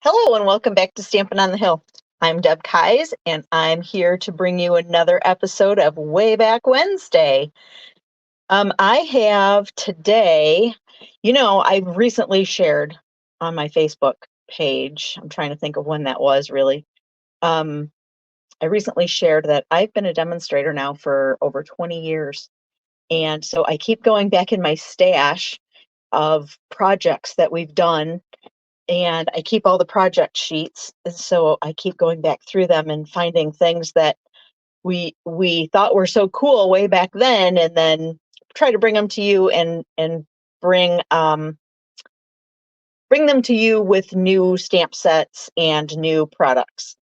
Hello and welcome back to Stampin' on the Hill. I'm Deb Keyes and I'm here to bring you another episode of Wayback Wednesday. I have today, I recently shared on my Facebook page, I'm trying to think of when that was really. I recently shared that I've been a demonstrator now for over 20 years. And so I keep going back in my stash of projects that we've done, and I keep all the project sheets. And so I keep going back through them and finding things that we thought were so cool way back then, and then try to bring them to you and bring them to you with new stamp sets and new products.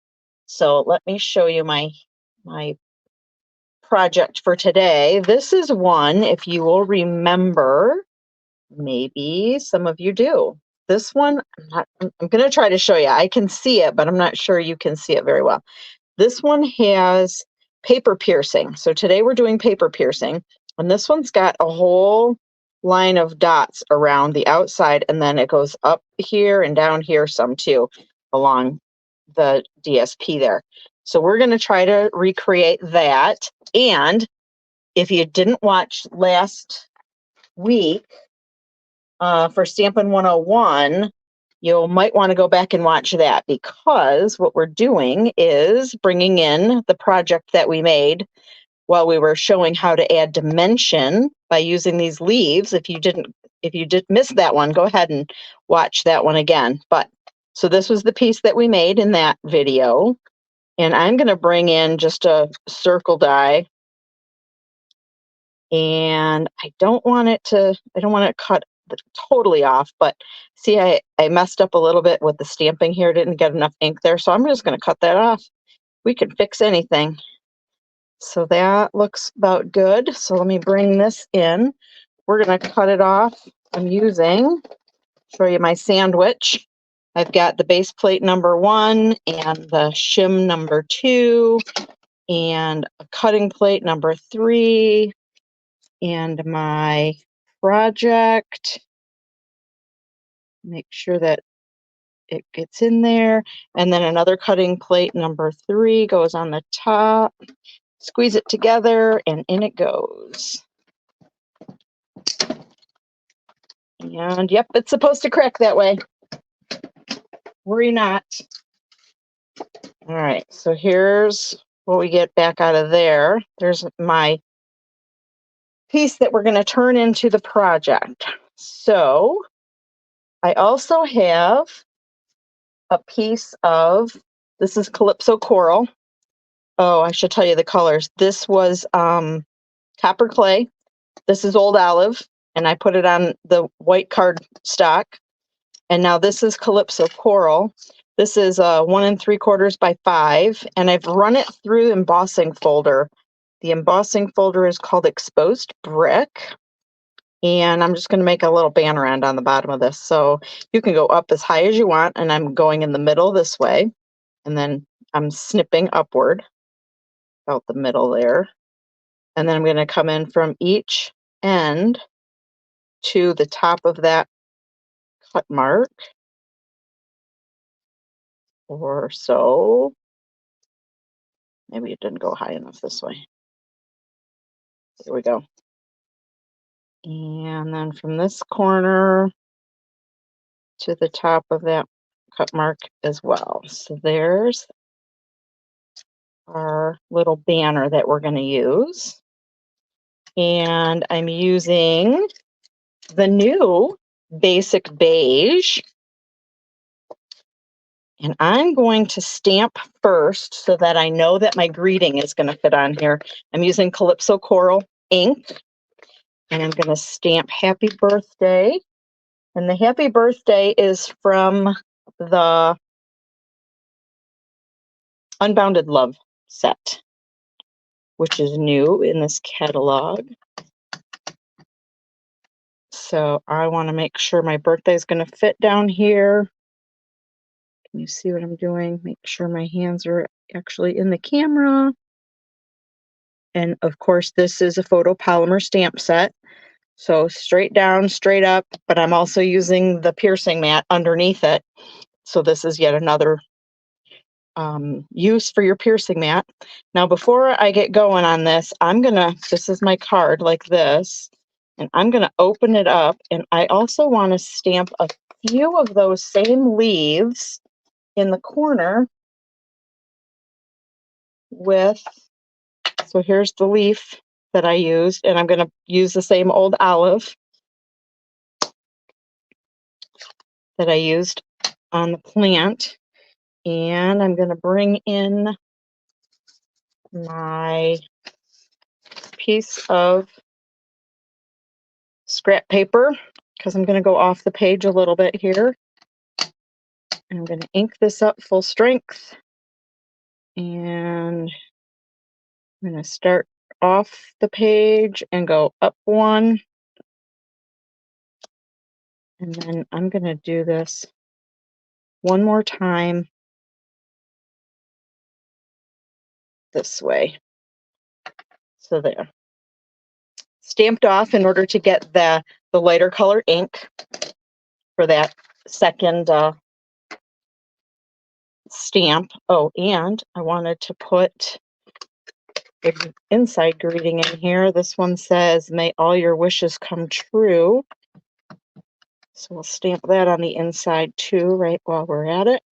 So let me show you my project for today. This is one, if you will remember, maybe some of you do. This one, I'm going to try to show you. I can see it, but I'm not sure you can see it very well. This one has paper piercing. So today we're doing paper piercing, and this one's got a whole line of dots around the outside, and then it goes up here and down here some too along the DSP there. So we're going to try to recreate that. And if you didn't watch last week, for Stampin' 101, you might want to go back and watch that, because what we're doing is bringing in the project that we made while we were showing how to add dimension by using these leaves. If you did miss that one, go ahead and watch that one again. But so this was the piece that we made in that video, and I'm going to bring in just a circle die, and I don't want it cut totally off, but see, I messed up a little bit with the stamping here, didn't get enough ink there, so I'm just going to cut that off. We can fix anything. So that looks about good. So let me bring this in. We're going to cut it off. Show you my sandwich. I've got the base plate number 1 and the shim number 2 and a cutting plate number 3 and my project. Make sure that it gets in there, and then another cutting plate number 3 goes on the top. Squeeze it together and in it goes. And yep, it's supposed to crack that way. Worry not. All right, so here's what we get back out of there. There's my piece that we're going to turn into the project. So I also have a piece of, this is Calypso Coral. Oh, I should tell you the colors. This was copper clay. This is Old Olive, and I put it on the white card stock. And now this is Calypso Coral. This is 1 3/4 by 5, and I've run it through the embossing folder. The embossing folder is called Exposed Brick, and I'm just going to make a little banner end on the bottom of this. So you can go up as high as you want, and I'm going in the middle this way, and then I'm snipping upward out the middle there. And then I'm going to come in from each end to the top of that cut mark, or so. Maybe it didn't go high enough this way. There we go. And then from this corner to the top of that cut mark as well. So there's our little banner that we're going to use. And I'm using the new Basic Beige. And I'm going to stamp first so that I know that my greeting is going to fit on here. I'm using Calypso Coral ink, and I'm going to stamp Happy Birthday. And the Happy Birthday is from the Unbounded Love set, which is new in this catalog. So I want to make sure my birthday is going to fit down here. Can you see what I'm doing? Make sure my hands are actually in the camera. And of course, this is a photopolymer stamp set. So straight down, straight up, but I'm also using the piercing mat underneath it. So this is yet another use for your piercing mat. Now, before I get going on this, this is my card like this, and I'm gonna open it up, and I also wanna stamp a few of those same leaves in the corner so here's the leaf that I used, and I'm gonna use the same old olive that I used on the plant, and I'm gonna bring in my piece of scrap paper because I'm going to go off the page a little bit here. And I'm going to ink this up full strength. And I'm going to start off the page and go up one. And then I'm going to do this one more time this way. So there. Stamped off in order to get the lighter color ink for that second stamp. Oh, and I wanted to put an inside greeting in here. This one says, "May all your wishes come true." So we'll stamp that on the inside too, right while we're at it.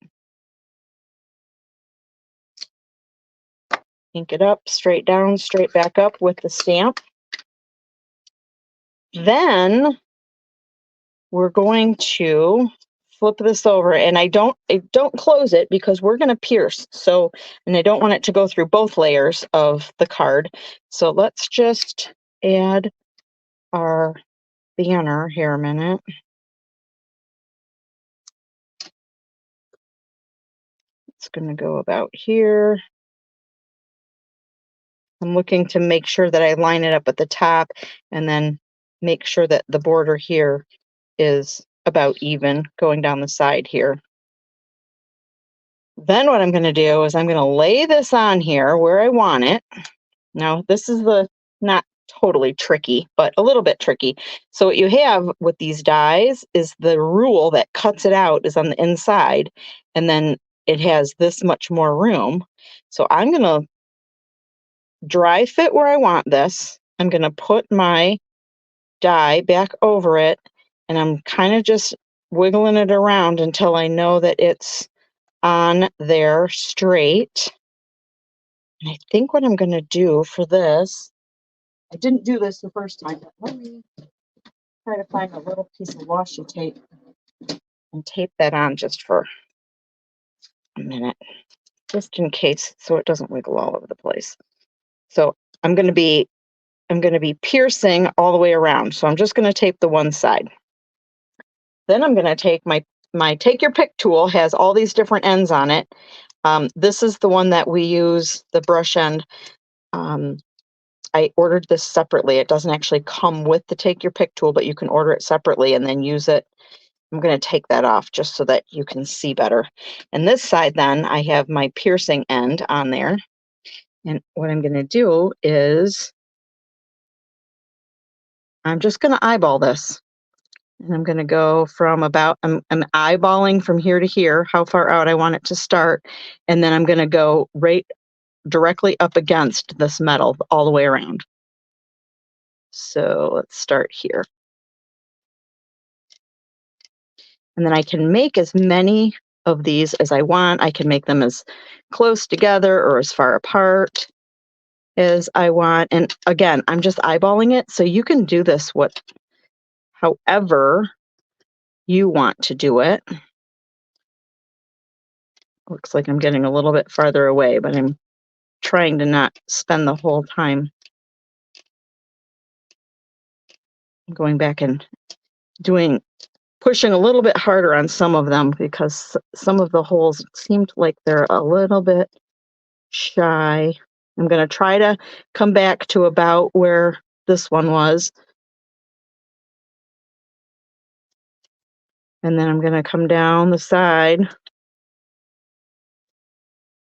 Ink it up, straight down, straight back up with the stamp. Then we're going to flip this over, and I don't close it because we're going to pierce. So, and I don't want it to go through both layers of the card. So let's just add our banner here a minute. It's going to go about here. I'm looking to make sure that I line it up at the top and then make sure that the border here is about even going down the side here. Then what I'm going to do is I'm going to lay this on here where I want it. Now, this is not totally tricky, but a little bit tricky. So what you have with these dies is the rule that cuts it out is on the inside, and then it has this much more room. So I'm going to dry fit where I want this. I'm going to put my die back over it, and I'm kind of just wiggling it around until I know that it's on there straight. And I think what I'm going to do for this, I didn't do this the first time, but let me try to find a little piece of washi tape and tape that on just for a minute, just in case, so it doesn't wiggle all over the place. So I'm going to be piercing all the way around. So I'm just going to tape the one side. Then I'm going to take my take your pick tool, has all these different ends on it. This is the one that we use, the brush end. I ordered this separately. It doesn't actually come with the take your pick tool, but you can order it separately and then use it. I'm going to take that off just so that you can see better. And this side then, I have my piercing end on there. And what I'm going to do is I'm just going to eyeball this. And I'm going to go from about, I'm eyeballing from here to here, how far out I want it to start. And then I'm going to go right directly up against this metal all the way around. So let's start here. And then I can make as many of these as I want. I can make them as close together or as far apart as I want. And again, I'm just eyeballing it. So you can do this however you want to do it. Looks like I'm getting a little bit farther away, but I'm trying to not spend the whole time going back and pushing a little bit harder on some of them because some of the holes seemed like they're a little bit shy. I'm going to try to come back to about where this one was. And then I'm going to come down the side.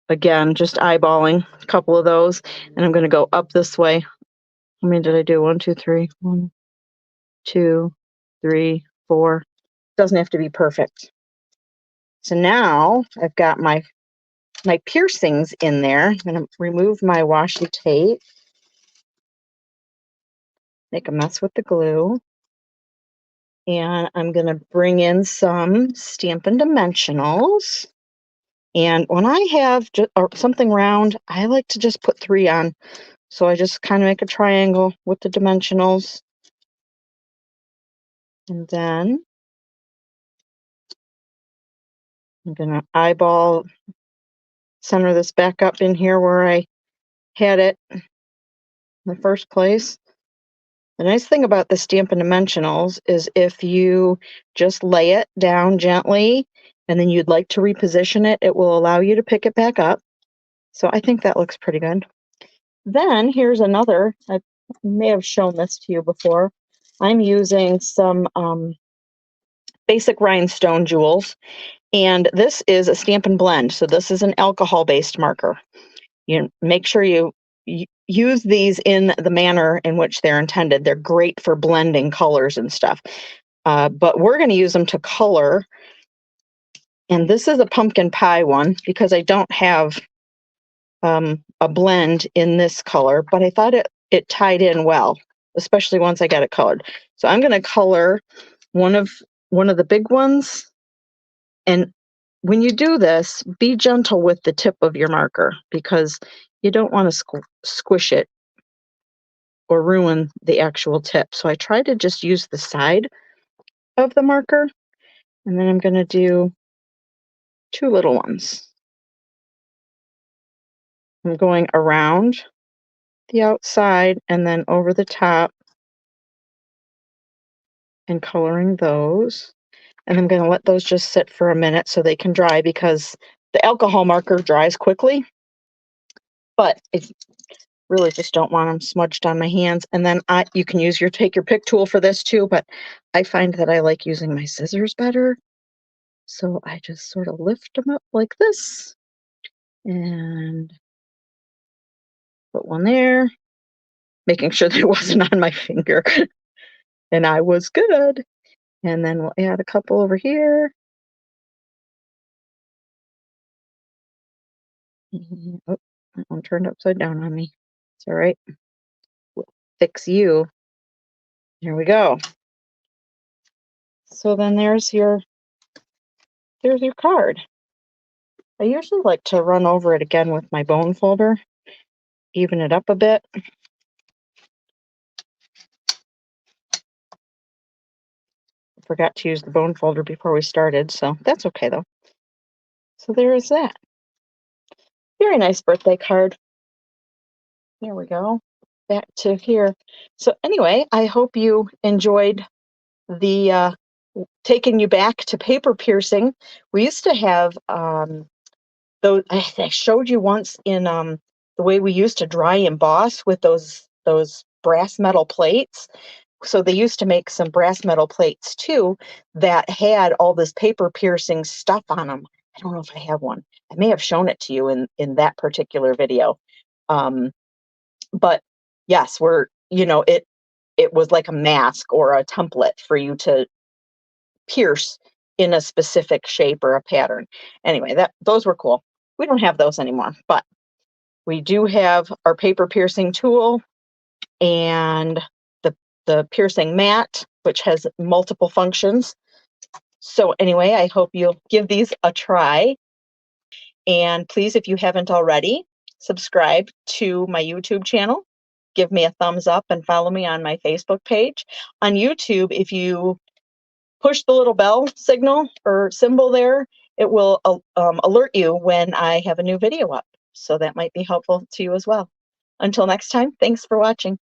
Again, just eyeballing a couple of those. And I'm going to go up this way. How many did I do? 1, 2, 3. 1, 2, 3, 4. Doesn't have to be perfect. So now I've got my piercings in there. I'm going to remove my washi tape, make a mess with the glue, and I'm going to bring in some Stampin' Dimensionals. And when I have something round, I like to just put 3 on. So I just kind of make a triangle with the dimensionals. And then I'm going to eyeball, center this back up in here where I had it in the first place. The nice thing about the Stampin' Dimensionals is if you just lay it down gently and then you'd like to reposition it, it will allow you to pick it back up. So I think that looks pretty good. Then here's another, I may have shown this to you before. I'm using some basic rhinestone jewels, and this is a Stampin' Blend. So this is an alcohol-based marker. You make sure you use these in the manner in which they're intended. They're great for blending colors and stuff. But we're going to use them to color. And this is a pumpkin pie one because I don't have a blend in this color, but I thought it tied in well, especially once I got it colored. So I'm going to color one of the big ones. And when you do this, be gentle with the tip of your marker because you don't want to squish it or ruin the actual tip. So I try to just use the side of the marker, and then I'm going to do 2 little ones. I'm going around the outside and then over the top and coloring those. And I'm going to let those just sit for a minute so they can dry because the alcohol marker dries quickly, but it's really just don't want them smudged on my hands. And then you can use take your pick tool for this too, but I find that I like using my scissors better. So I just sort of lift them up like this and put one there, making sure that it wasn't on my finger. And I was good. And then we'll add a couple over here. Oh, that one turned upside down on me. It's all right. We'll fix you. There we go. So then there's your card. I usually like to run over it again with my bone folder, even it up a bit. Forgot to use the bone folder before we started, so that's okay though. So there is that. Very nice birthday card. There we go. Back to here. So anyway, I hope you enjoyed the taking you back to paper piercing. We used to have those. I showed you once in the way we used to dry emboss with those brass metal plates. So they used to make some brass metal plates too that had all this paper piercing stuff on them. I don't know if I have one. I may have shown it to you in that particular video. But yes, it was like a mask or a template for you to pierce in a specific shape or a pattern. Anyway, those were cool. We don't have those anymore, but we do have our paper piercing tool and the piercing mat, which has multiple functions. So anyway, I hope you'll give these a try. And please, if you haven't already, subscribe to my YouTube channel. Give me a thumbs up and follow me on my Facebook page. On YouTube, if you push the little bell signal or symbol there, it will alert you when I have a new video up. So that might be helpful to you as well. Until next time, thanks for watching.